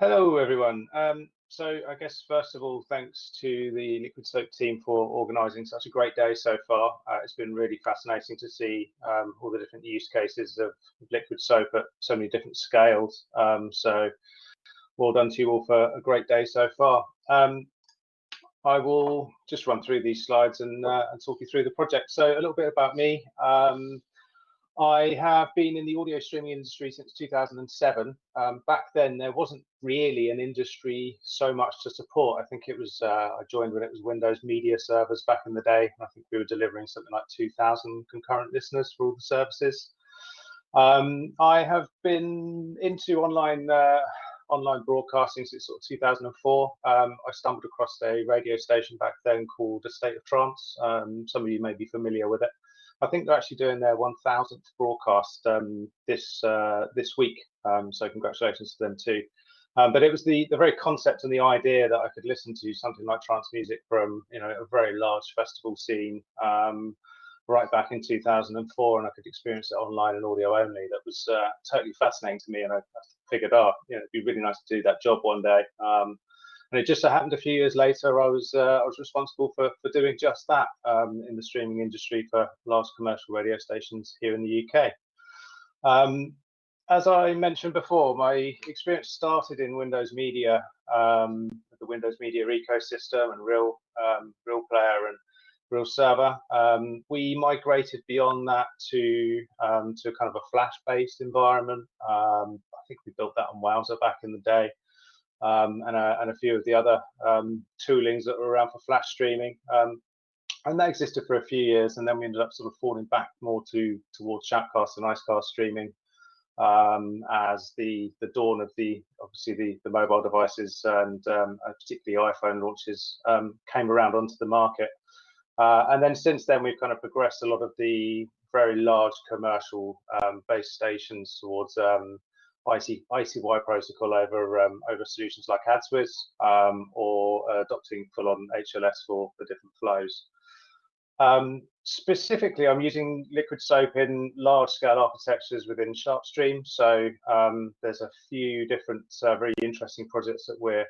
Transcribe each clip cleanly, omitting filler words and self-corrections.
Hello, everyone. So I guess first of all, thanks to the Liquidsoap team for organising such a great day so far. It's been really fascinating to see all the different use cases of Liquidsoap at so many different scales. So well done to you all for a great day so far. I will just run through these slides and talk you through the project. So a little bit about me. I have been in the audio streaming industry since 2007. Back then, there wasn't really an industry so much to support. I think it was, I joined when it was Windows Media Servers back in the day. I think we were delivering something like 2,000 concurrent listeners for all the services. I have been into online broadcasting since sort of 2004. I stumbled across a radio station back then called A State of Trance. Some of you may be familiar with it. I think they're actually doing their 1,000th broadcast this week, so congratulations to them too. But it was the very concept and the idea that I could listen to something like trance music from a very large festival scene right back in 2004, and I could experience it online and audio only. That was totally fascinating to me, and I figured, it'd be really nice to do that job one day. And it just so happened a few years later, I was responsible for doing just that in the streaming industry for large commercial radio stations here in the UK. As I mentioned before, my experience started in Windows Media, the Windows Media ecosystem and Real Player and Real Server. We migrated beyond that to kind of a Flash-based environment. I think we built that on Wowser back in the day. And a few of the other toolings that were around for Flash streaming. And that existed for a few years, and then we ended up sort of falling back more towards Shoutcast and Icecast streaming as the dawn of obviously the mobile devices and particularly iPhone launches came around onto the market. And then since then, we've kind of progressed a lot of the very large commercial base stations towards ICY protocol over solutions like AdsWiz, or adopting full-on HLS for different flows. Specifically, I'm using Liquidsoap in large-scale architectures within SharpStream. So there's a few different very interesting projects that we're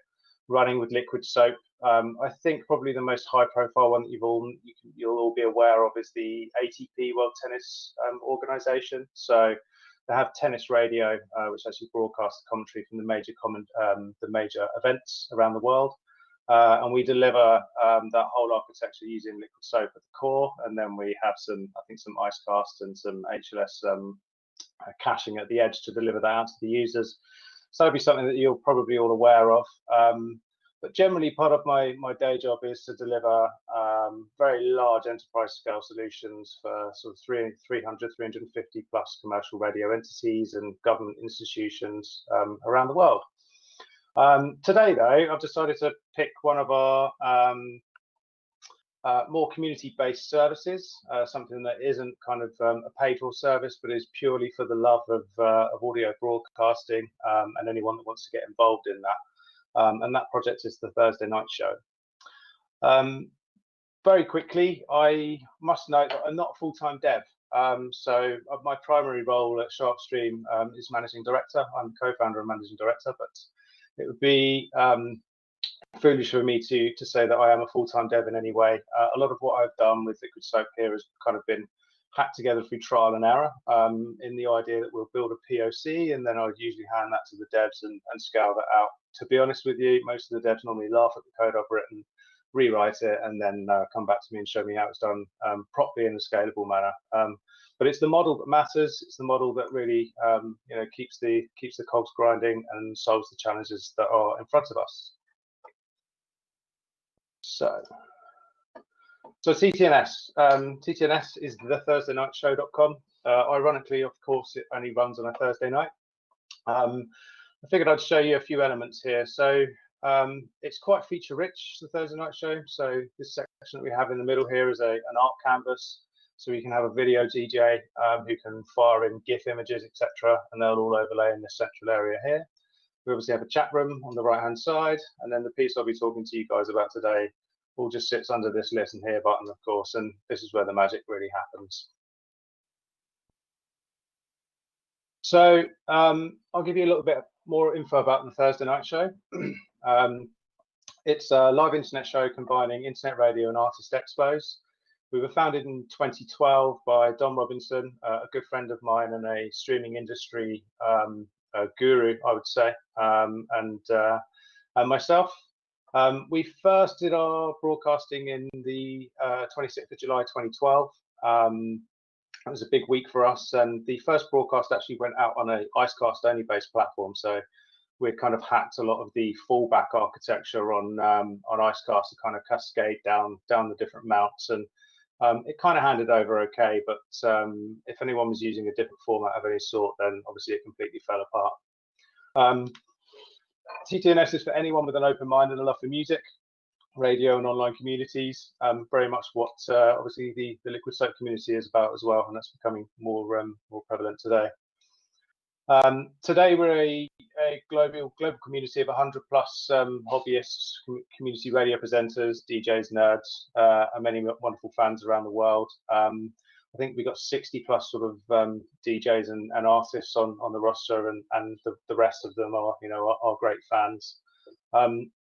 running with Liquidsoap. I think probably the most high-profile one that you'll all be aware of is the ATP World Tennis Organization. So they have tennis radio, which actually broadcasts commentary from the major events around the world. And we deliver that whole architecture using Liquidsoap at the core, and then we have some Icecast and some HLS caching at the edge to deliver that out to the users. So that'll be something that you're probably all aware of. But generally, part of my day job is to deliver very large enterprise scale solutions for sort of 300, 350 plus commercial radio entities and government institutions around the world. Today, though, I've decided to pick one of our more community-based services, something that isn't kind of a paid-for service, but is purely for the love of audio broadcasting and anyone that wants to get involved in that. And that project is the Thursday Night Show. Very quickly, I must note that I'm not a full-time dev. So my primary role at SharpStream is managing director. I'm co-founder and managing director, but it would be foolish for me to say that I am a full-time dev in any way. A lot of what I've done with Liquidsoap here has kind of been hacked together through trial and error, in the idea that we'll build a POC and then I'd usually hand that to the devs and scale that out. To be honest with you, most of the devs normally laugh at the code I've written, rewrite it, and then come back to me and show me how it's done properly in a scalable manner. But it's the model that matters. It's the model that really keeps the cogs grinding and solves the challenges that are in front of us. So TTNS. TTNS is the ThursdayNightShow.com. Ironically, of course, it only runs on a Thursday night. I figured I'd show you a few elements here. So it's quite feature rich, the Thursday Night Show. So this section that we have in the middle here is an art canvas. So we can have a video DJ who can fire in GIF images, etc., and they'll all overlay in this central area here. We obviously have a chat room on the right-hand side, and then the piece I'll be talking to you guys about today all just sits under this listen here button, of course, and this is where the magic really happens. So I'll give you a little bit more info about the Thursday night show. It's a live internet show combining internet radio and artist expos. We were founded in 2012 by Don Robinson, a good friend of mine and a streaming industry guru, I would say, and myself. We first did our broadcasting in the 26th of July 2012. It was a big week for us, and the first broadcast actually went out on a Icecast only based platform. So we kind of hacked a lot of the fallback architecture on Icecast to kind of cascade down the different mounts, and it kind of handed over okay. But if anyone was using a different format of any sort, then obviously it completely fell apart. TTNS is for anyone with an open mind and a love for music, radio, and online communities. Very much what obviously the Liquidsoap community is about as well, and that's becoming more prevalent today. Today we're a global community of 100 plus hobbyists, community radio presenters, DJs, nerds, and many wonderful fans around the world. I think we've got 60 plus sort of DJs and artists on the roster, and the rest of them are are great fans.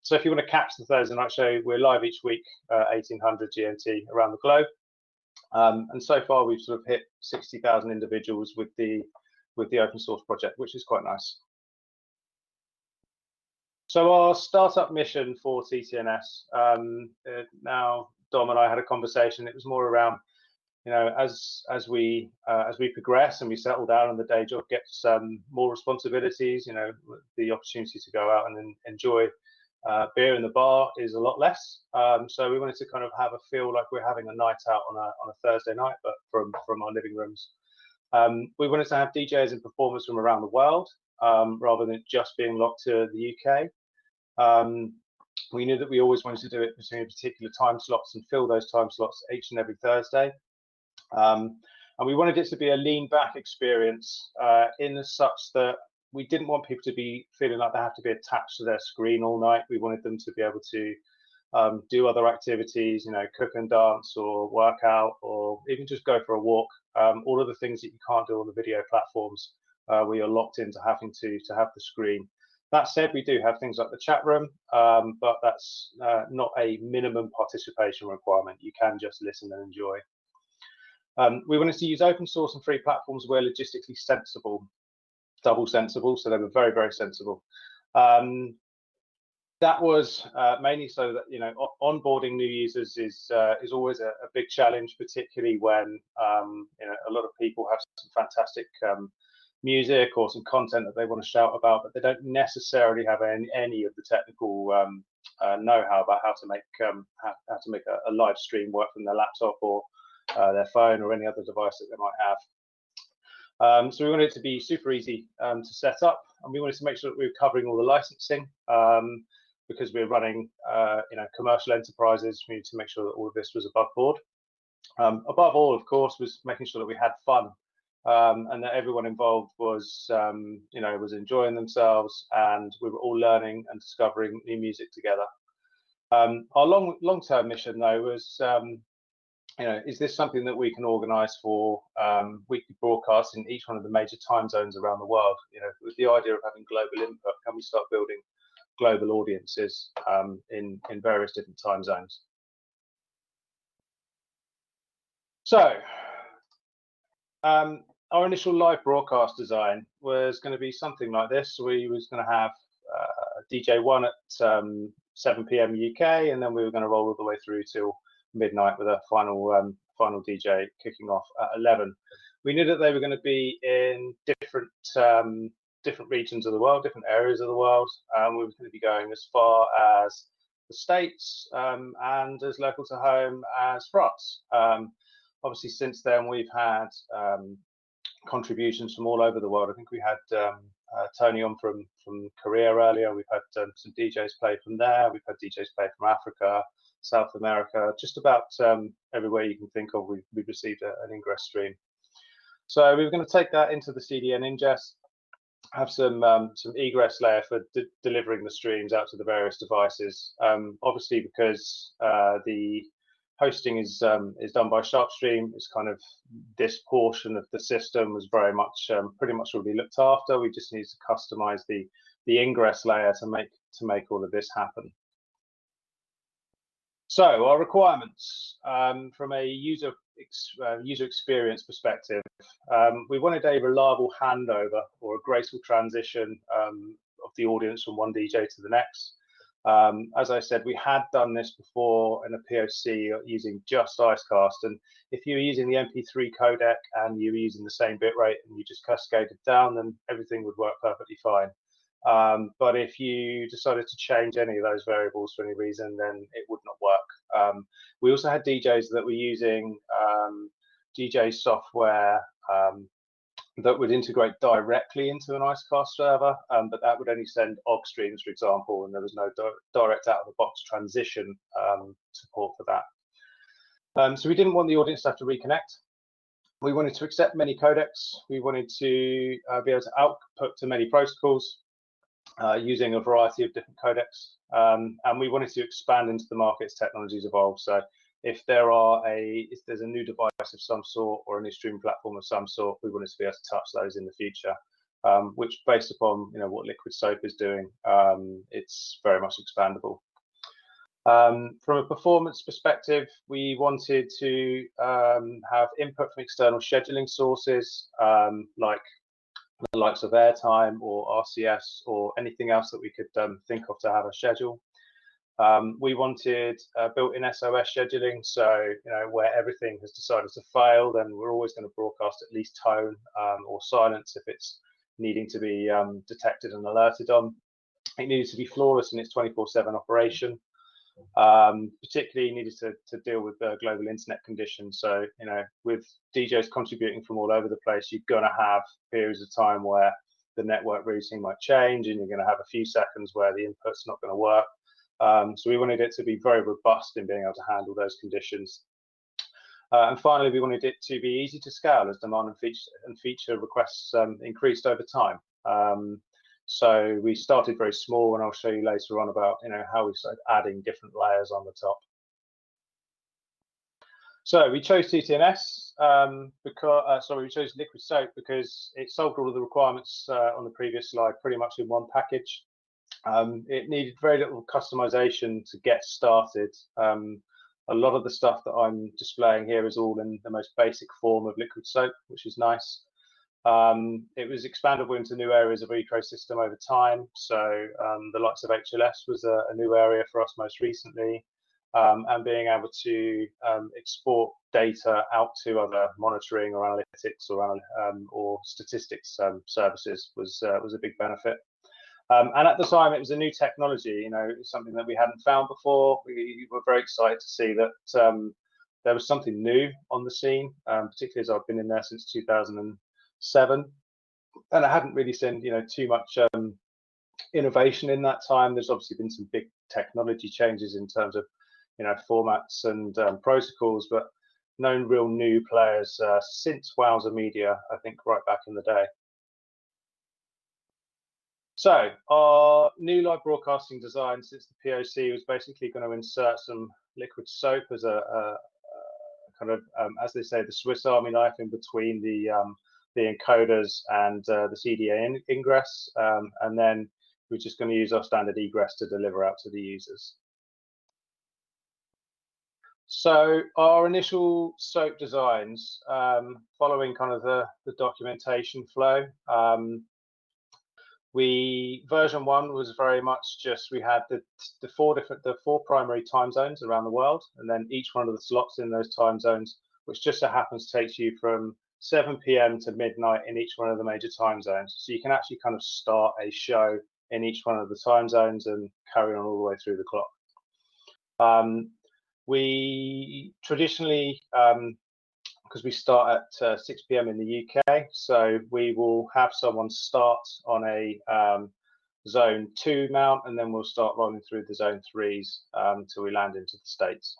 So if you want to catch the Thursday night show, we're live each week, 1800 GMT around the globe. And so far we've sort of hit 60,000 individuals with the open source project, which is quite nice. So our startup mission for TTNS, now Dom and I had a conversation. It was more around, as we progress and we settle down and the day job gets more responsibilities, the opportunity to go out and enjoy beer in the bar is a lot less. So we wanted to kind of have a feel like we're having a night out on a Thursday night, but from our living rooms. We wanted to have DJs and performers from around the world, rather than just being locked to the UK. We knew that we always wanted to do it between particular time slots and fill those time slots each and every Thursday. And we wanted it to be a lean back experience, in as such that we didn't want people to be feeling like they have to be attached to their screen all night. We wanted them to be able to do other activities, cook and dance or work out, or even just go for a walk. All of the things that you can't do on the video platforms, where you're locked into having to have the screen. That said, we do have things like the chat room, but that's not a minimum participation requirement. You can just listen and enjoy. We wanted to use open source and free platforms where logistically sensible, double sensible, so they were very, very sensible. That was mainly so that onboarding new users is always a big challenge, particularly when a lot of people have some fantastic music or some content that they want to shout about, but they don't necessarily have any of the technical know-how about how to make a live stream work from their laptop or their phone or any other device that they might have. So we wanted it to be super easy to set up, and we wanted to make sure that we were covering all the licensing, because we're running commercial enterprises. We need to make sure that all of this was above board. Above all, of course, was making sure that we had fun, and that everyone involved was was enjoying themselves, and we were all learning and discovering new music together. Our long-term mission though was, is this something that we can organise for weekly broadcasts in each one of the major time zones around the world? With the idea of having global input, can we start building global audiences in various different time zones? So our initial live broadcast design was going to be something like this. We was going to have DJ 1 at 7 p.m. UK, and then we were going to roll all the way through till midnight with a final DJ kicking off at 11. We knew that they were going to be in different regions of the world, different areas of the world. We were going to be going as far as the States and as local to home as France. Obviously, since then we've had contributions from all over the world. I think we had Tony on from Korea earlier. We've had some DJs play from there. We've had DJs play from Africa, South America, just about everywhere you can think of. We've received an ingress stream. So we were going to take that into the CDN ingest, have some egress layer for delivering the streams out to the various devices. Obviously, because the hosting is done by SharpStream, it's kind of this portion of the system was very much pretty much already looked after. We just need to customize the the ingress layer to make all of this happen. So our requirements from a user experience perspective, we wanted a reliable handover or a graceful transition of the audience from one DJ to the next. As I said, we had done this before in a POC using just Icecast, and if you were using the MP3 codec and you were using the same bitrate and you just cascaded down, then everything would work perfectly fine. But if you decided to change any of those variables for any reason, then it would not work. We also had DJs that were using DJ software that would integrate directly into an Icecast server, but that would only send OGG streams, for example, and there was no direct out-of-the-box transition support for that. So we didn't want the audience to have to reconnect. We wanted to accept many codecs. We wanted to be able to output to many protocols using a variety of different codecs, and we wanted to expand into the market as technologies evolve. So if there's a new device of some sort or a new streaming platform of some sort, we wanted to be able to touch those in the future, which, based upon what Liquidsoap is doing, it's very much expandable. From a performance perspective, we wanted to have input from external scheduling sources, like the likes of Airtime or RCS or anything else that we could think of to have a schedule. We wanted built-in SOS scheduling, so where everything has decided to fail, then we're always going to broadcast at least tone or silence if it's needing to be detected and alerted on. It needed to be flawless in its 24/7 operation. Particularly needed to deal with the global internet conditions. So with DJs contributing from all over the place, you're going to have periods of time where the network routing might change, and you're going to have a few seconds where the input's not going to work. So we wanted it to be very robust in being able to handle those conditions. And finally, we wanted it to be easy to scale as demand and feature requests increased over time. So we started very small, and I'll show you later on about how we started adding different layers on the top. So we chose TTNS we chose Liquidsoap because it solved all of the requirements on the previous slide pretty much in one package. It needed very little customization to get started. A lot of the stuff that I'm displaying here is all in the most basic form of Liquidsoap, which is nice. It was expandable into new areas of ecosystem over time. So the likes of HLS was a new area for us most recently, and being able to export data out to other monitoring or analytics or statistics services was a big benefit. And at the time, it was a new technology. Something that we hadn't found before. We were very excited to see that there was something new on the scene, particularly as I've been in there since 2007, and I hadn't really seen too much innovation in that time. There's obviously been some big technology changes in terms of formats and protocols, but no real new players since Wowzer Media, I think, right back in the day. So our new live broadcasting design since the POC was basically going to insert some Liquidsoap as a kind of, as they say, the Swiss Army knife in between the encoders and the CDA ingress, and then we're just going to use our standard egress to deliver out to the users. So our initial SOAP designs, following kind of the documentation flow, version 1 was very much just, we had the four primary time zones around the world, and then each one of the slots in those time zones, which just so happens takes you from 7 p.m. to midnight in each one of the major time zones. So you can actually kind of start a show in each one of the time zones and carry on all the way through the clock. We traditionally, because we start at 6 p.m. in the UK, so we will have someone start on a zone 2 mount, and then we'll start rolling through the zone 3s until we land into the States.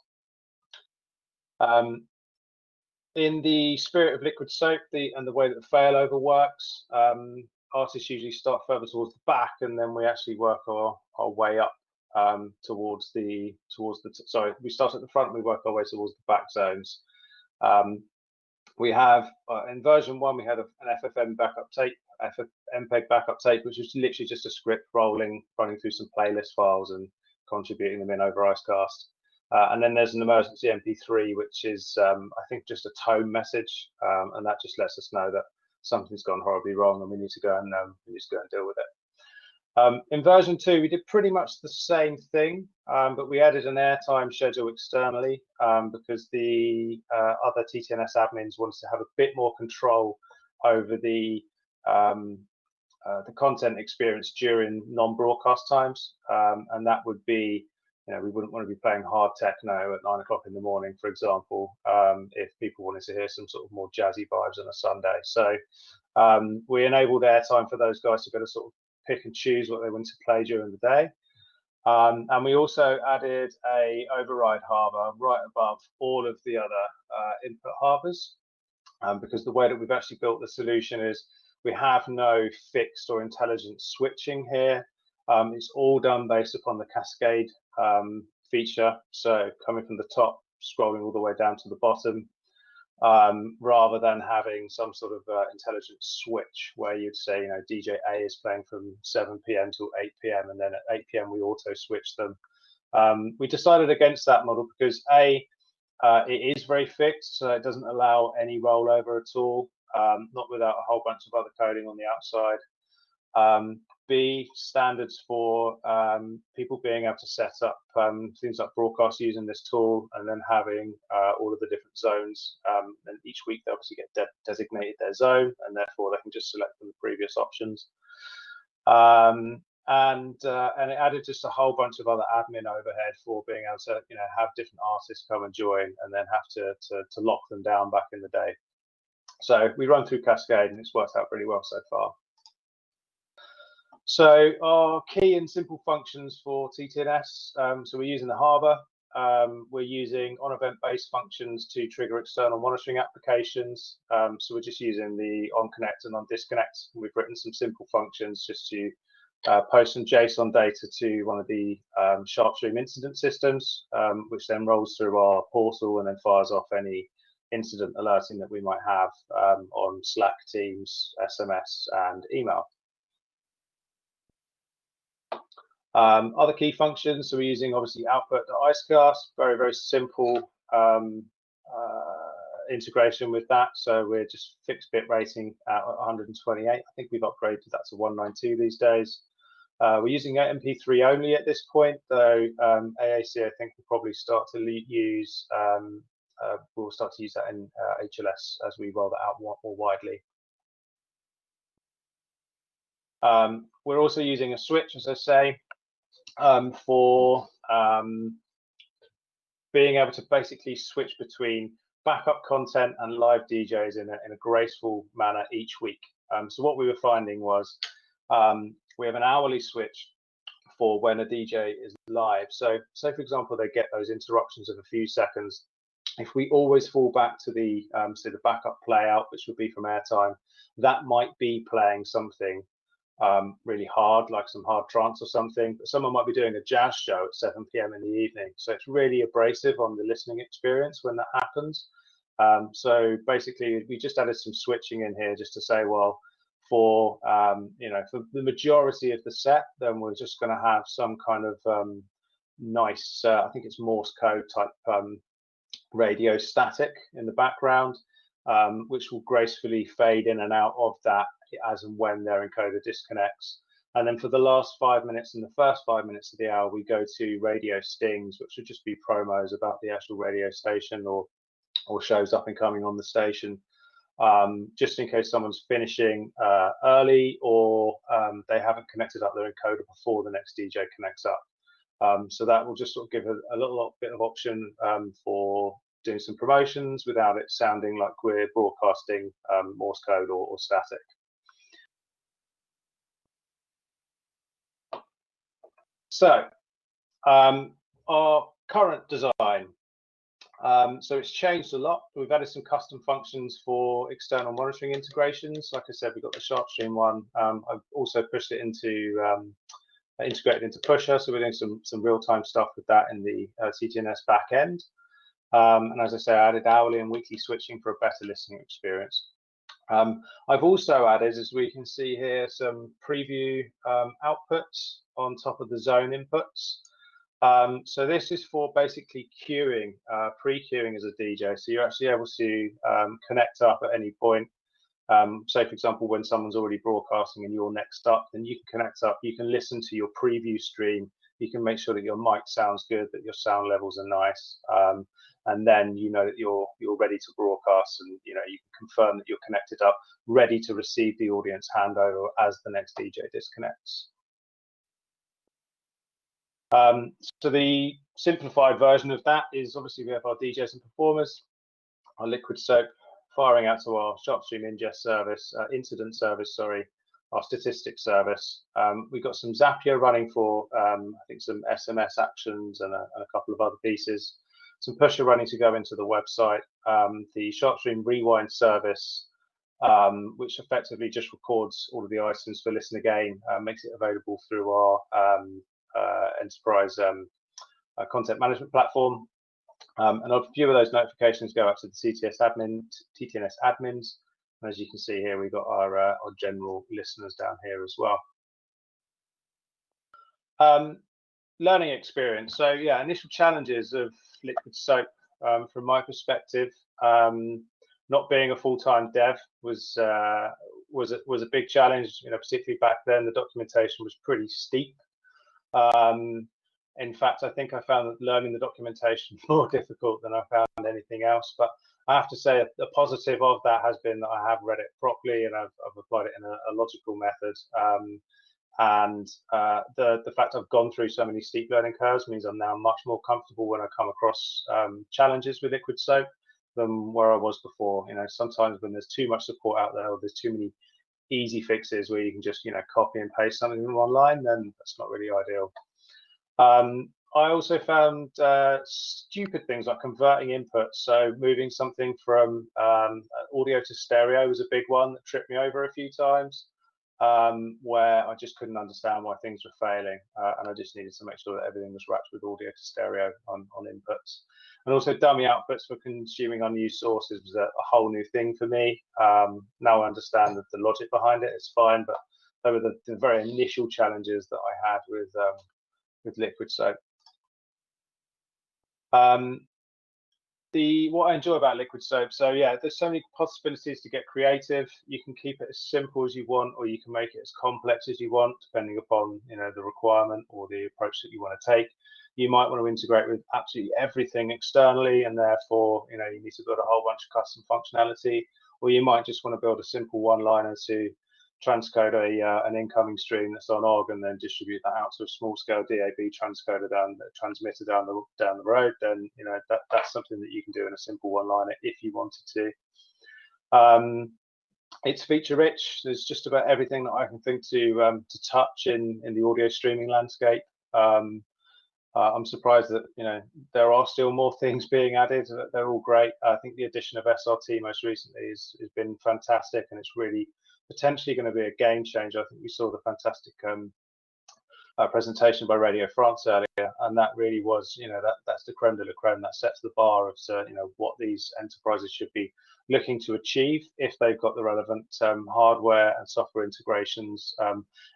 In the spirit of Liquidsoap and the way that the failover works, artists usually start further towards the back, and then we actually work our way up towards the sorry, we start at the front and we work our way towards the back zones. We have in version 1 we had an FFM backup tape MPEG backup tape, which is literally just a script running through some playlist files and contributing them in over Icecast. And then there's an emergency MP3, which is, I think, just a tone message, and that just lets us know that something's gone horribly wrong and we need to go and deal with it. In version 2, we did pretty much the same thing, but we added an airtime schedule externally because the other TTNS admins wanted to have a bit more control over the content experience during non-broadcast times, and that would be, we wouldn't want to be playing hard techno at 9 o'clock in the morning, for example, if people wanted to hear some sort of more jazzy vibes on a Sunday. So we enabled airtime for those guys to be able to sort of pick and choose what they want to play during the day. And we also added a override harbor right above all of the other input harbors, because the way that we've actually built the solution is we have no fixed or intelligent switching here. It's all done based upon the cascade feature, so coming from the top, scrolling all the way down to the bottom, rather than having some sort of intelligent switch where you'd say, DJ A is playing from 7 p.m. till 8 p.m. and then at 8 p.m. we auto switch them. We decided against that model because A, it is very fixed, so it doesn't allow any rollover at all, not without a whole bunch of other coding on the outside. B, standards for people being able to set up things like broadcast using this tool and then having all of the different zones. And each week they obviously get designated their zone, and therefore they can just select from the previous options. And it added just a whole bunch of other admin overhead for being able to have different artists come and join and then have to lock them down back in the day. So we run through Cascade and it's worked out really well so far. So our key and simple functions for TTNS, so we're using the harbor, we're using on-event-based functions to trigger external monitoring applications. So we're just using the on-connect and on-disconnect. We've written some simple functions just to post some JSON data to one of the SharpStream incident systems, which then rolls through our portal and then fires off any incident alerting that we might have on Slack, Teams, SMS, and email. Other key functions, so we're using obviously output to Icecast, very, very simple integration with that. So we're just fixed bit rating at 128. I think we've upgraded that to 192 these days. We're using MP3 only at this point, though AAC I think will probably start to use, we'll start to use that in HLS as we roll that out more widely. We're also using a switch, as I say, for being able to basically switch between backup content and live DJs in a graceful manner each week. So what we were finding was we have an hourly switch for when a DJ is live. So say, for example, they get those interruptions of a few seconds. If we always fall back to the backup play out, which would be from airtime, that might be playing something really hard, like some hard trance or something, but someone might be doing a jazz show at 7 p.m. in the evening. So it's really abrasive on the listening experience when that happens. So basically we just added some switching in here just to say, well, for for the majority of the set, then we're just going to have some kind of nice, I think it's Morse code type radio static in the background, which will gracefully fade in and out of that as and when their encoder disconnects. And then for the last 5 minutes and the first 5 minutes of the hour, we go to radio stings, which would just be promos about the actual radio station or shows up and coming on the station, just in case someone's finishing early or they haven't connected up their encoder before the next DJ connects up. So that will just sort of give a little bit of option for doing some promotions without it sounding like we're broadcasting Morse code or static. So our current design, so it's changed a lot. We've added some custom functions for external monitoring integrations. Like I said, we've got the SharpStream one. I've also pushed it into integrated into Pusher, so we're doing some real-time stuff with that in the TTNS backend. And as I say, I added hourly and weekly switching for a better listening experience. I've also added, as we can see here, some preview outputs on top of the zone inputs. So this is for basically queuing, pre-queuing as a DJ. So you're actually able to connect up at any point. Say, for example, when someone's already broadcasting and you're next up, then you can connect up. You can listen to your preview stream. You can make sure that your mic sounds good, that your sound levels are nice, and then you know that you're ready to broadcast, and you can confirm that you're connected up, ready to receive the audience handover as the next DJ disconnects. So the simplified version of that is obviously we have our DJs and performers, our Liquidsoap firing out to our SharpStream ingest service, incident service, sorry, our statistics service. We've got some Zapier running for, I think, some SMS actions and a couple of other pieces. Some Pusher running to go into the website. The SharpStream Rewind service, which effectively just records all of the items for listen again, makes it available through our enterprise content management platform. And a few of those notifications go out to the TTNS admins. And as you can see here, we've got our general listeners down here as well. Learning experience. So yeah, initial challenges of Liquidsoap from my perspective. Not being a full-time dev was a big challenge. Particularly back then, the documentation was pretty steep. In fact, I think I found that learning the documentation more difficult than I found anything else. But I have to say a positive of that has been that I have read it properly and I've applied it in a logical method. The fact I've gone through so many steep learning curves means I'm now much more comfortable when I come across challenges with Liquidsoap than where I was before. Sometimes when there's too much support out there, or there's too many easy fixes where you can just copy and paste something from online, then that's not really ideal. I also found stupid things like converting inputs. So moving something from audio to stereo was a big one that tripped me over a few times, where I just couldn't understand why things were failing, and I just needed to make sure that everything was wrapped with audio to stereo on inputs. And also dummy outputs for consuming unused sources was a whole new thing for me. Now I understand that the logic behind it is fine, but they were the very initial challenges that I had with Liquidsoap. What I enjoy about Liquidsoap, so yeah, there's so many possibilities to get creative. You can keep it as simple as you want, or you can make it as complex as you want, depending upon the requirement or the approach that you want to take. You might want to integrate with absolutely everything externally, and therefore you need to build a whole bunch of custom functionality, or you might just want to build a simple one-liner to transcode an incoming stream that's on OGG and then distribute that out to a small-scale DAB transmitter down the road. Then that's something that you can do in a simple one-liner if you wanted to. It's feature-rich. There's just about everything that I can think to touch in the audio streaming landscape. I'm surprised that there are still more things being added. They're all great. I think the addition of SRT most recently has been fantastic, and it's really potentially going to be a game changer. I think we saw the fantastic presentation by Radio France earlier, and that really was, that's the creme de la creme. That sets the bar of what these enterprises should be looking to achieve if they've got the relevant hardware and software integrations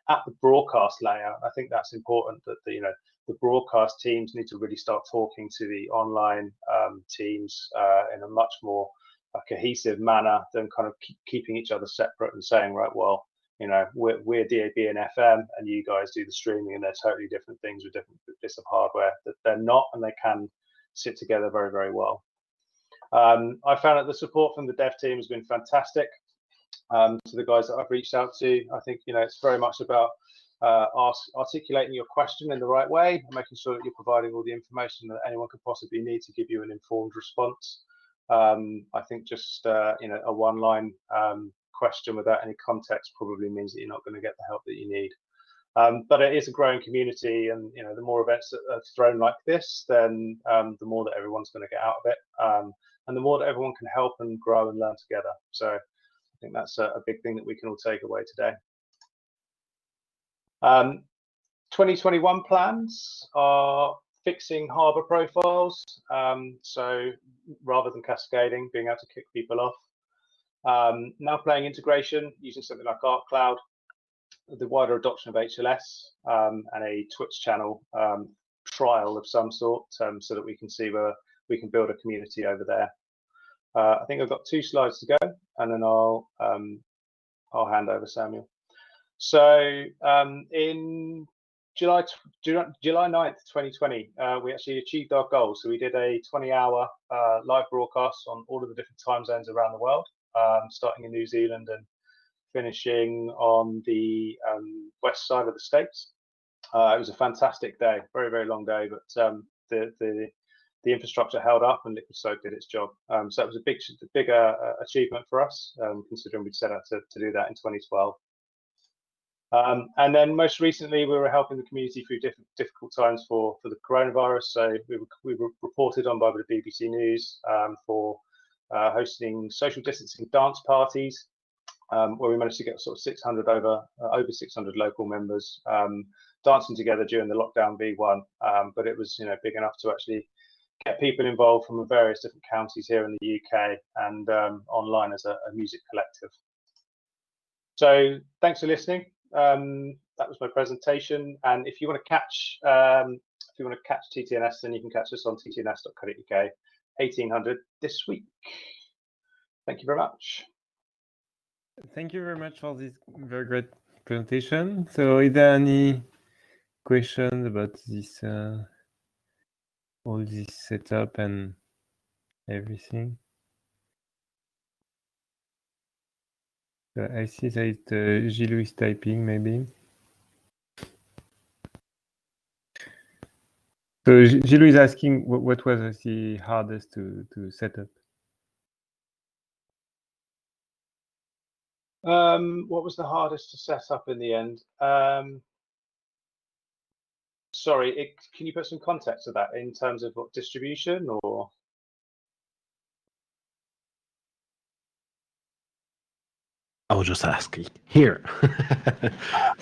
at the broadcast layer. I think that's important, that the broadcast teams need to really start talking to the online teams in a much more cohesive manner than kind of keeping each other separate and saying, right, well, we're DAB and FM and you guys do the streaming, and they're totally different things with different bits of hardware. That they're not, and they can sit together very, very well. I found that the support from the dev team has been fantastic. To the guys that I've reached out to, I think it's very much about articulating your question in the right way and making sure that you're providing all the information that anyone could possibly need to give you an informed response. I think just a one-line question without any context probably means that you're not going to get the help that you need. But it is a growing community, and the more events that are thrown like this, then the more that everyone's going to get out of it, and the more that everyone can help and grow and learn together. So I think that's a big thing that we can all take away today. 2021 plans are fixing harbor profiles. So rather than cascading, being able to kick people off. Now playing integration using something like ArcCloud, the wider adoption of HLS, and a Twitch channel trial of some sort, so that we can see where we can build a community over there. I think I've got 2 slides to go, and then I'll hand over Samuel. So in July 9th, 2020, we actually achieved our goal. So we did a 20-hour live broadcast on all of the different time zones around the world, starting in New Zealand and finishing on the west side of the States. It was a fantastic day, very, very long day, but the infrastructure held up and Liquidsoap did its job. So it was a big achievement for us, considering we'd set out to do that in 2012. And then most recently, we were helping the community through difficult times for the coronavirus. So we were reported on by the BBC News for hosting social distancing dance parties, where we managed to get sort of over 600 local members dancing together during the lockdown V1. But it was big enough to actually get people involved from various different counties here in the UK and online as a music collective. So thanks for listening. That was my presentation, and if you want to catch TTNS, then you can catch us on ttns.co.uk 1800 this week. Thank you very much. Thank you very much for this very great presentation. So is there any questions about this all this setup and everything? I see that Gilou is typing, maybe. So Gilou is asking what was the hardest to set up? What was the hardest to set up in the end? Sorry, can you put some context to that in terms of what distribution or? I was just asking here.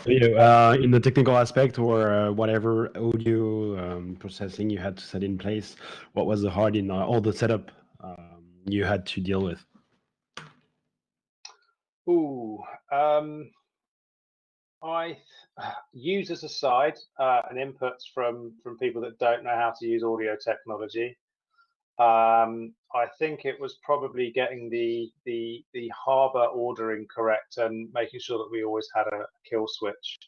In the technical aspect or whatever audio processing you had to set in place, what was the hard in all the setup you had to deal with? Users aside, and inputs from people that don't know how to use audio technology. I think it was probably getting the harbor ordering correct and making sure that we always had a kill switch.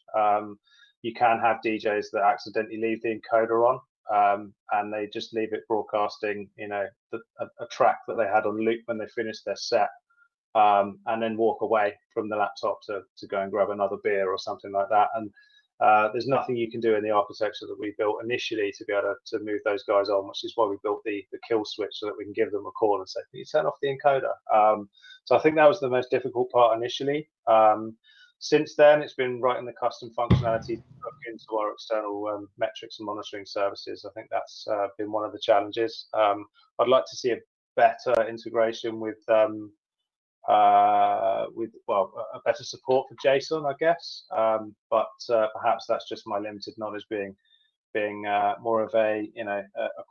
You can have DJs that accidentally leave the encoder on, and they just leave it broadcasting, a track that they had on loop when they finished their set, and then walk away from the laptop to go and grab another beer or something like that. And there's nothing you can do in the architecture that we built initially to be able to move those guys on, which is why we built the kill switch, so that we can give them a call and say, can you turn off the encoder? So I think that was the most difficult part initially. Since then, it's been writing the custom functionality to hook into our external metrics and monitoring services. I think that's been one of the challenges. I'd like to see a better integration with a better support for JSON, I guess. But perhaps that's just my limited knowledge being more of a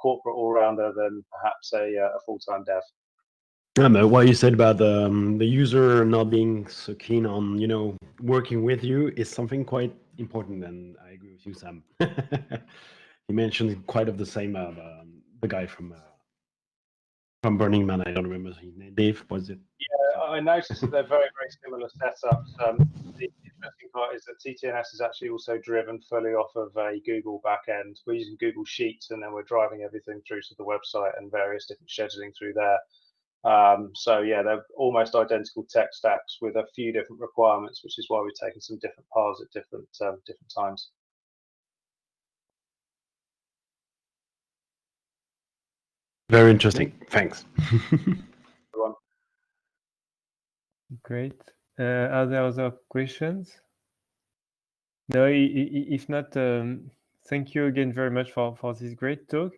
corporate all-rounder than perhaps a full-time dev. What you said about the user not being so keen on working with you is something quite important, and I agree with you, Sam. You mentioned quite of the same the guy from Burning Man. I don't remember his name. Dave, was it? Yeah, I noticed that they're very, very similar setups. The interesting part is that TTNS is actually also driven fully off of a Google backend. We're using Google Sheets, and then we're driving everything through to the website and various different scheduling through there. So yeah, they're almost identical tech stacks with a few different requirements, which is why we're taking some different paths at different times. Very interesting. Thanks. Everyone. Great. Are there other questions? No, if not, thank you again very much for this great talk.